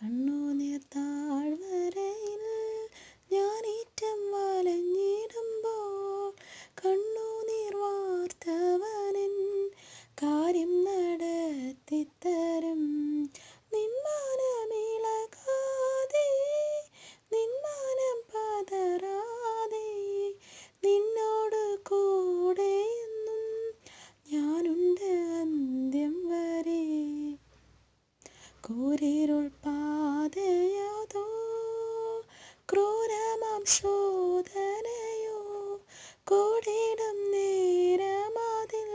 കണ്ണുനീർ താഴ്വരയിൽ ഞാനേറ്റം വലഞ്ഞിടുമ്പോൾ കണ്ണുനീർ വാർത്തവനൻ കാര്യം നടത്തിത്തരും. നിന്മാനമിളകാതെ നിന്മാനം പതറാതെ നിന്നോട് കൂടെയെന്നും ഞാനുണ്ട് അന്ത്യം വരെ. കൂരിരുൾ പാതയതോ ക്രൂരമാം ശോധനയോ കൂടിടും നേരമതിൽ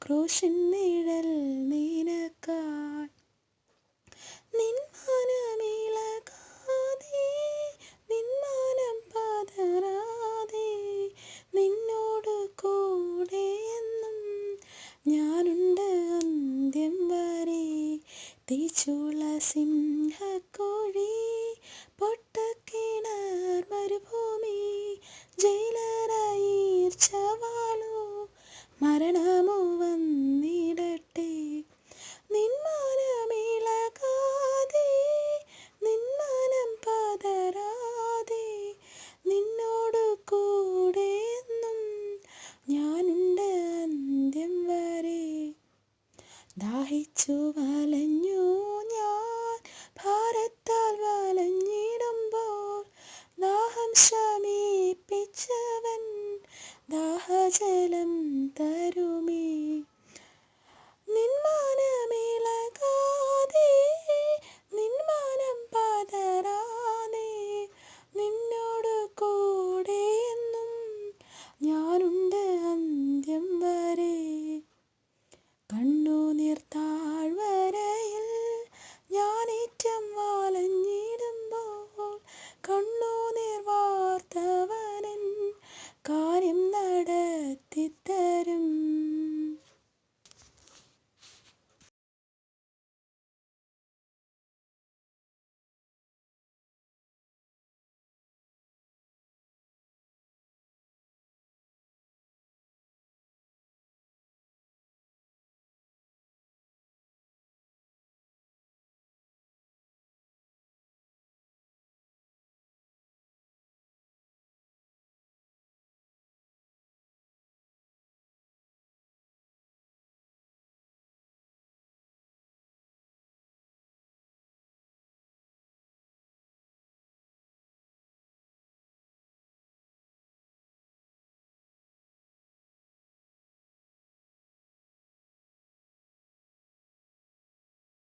ക്രൂശിൻ നിഴൽ നിനക്കായി. നിന്മാനമിളകാതെ നിന്മാനം പതറാതെ നിന്നോട് കൂടെയെന്നും ഞാനുണ്ട് അന്ത്യം വരെ. തീച്ചുള സിംഹക്കോഴി പൊട്ടക്കിണർ മരുഭൂമി ജയിലറയീർച്ചവാളോ മരണമോ വന്നിടട്ടെ. നിന്മാനമിളകാതെ നിന്മാനം പതറാതെ നിന്നോട് കൂടെയെന്നും ഞാനുണ്ട് അന്ത്യം വരെ. ദാഹിച്ചു വലഞ്ഞു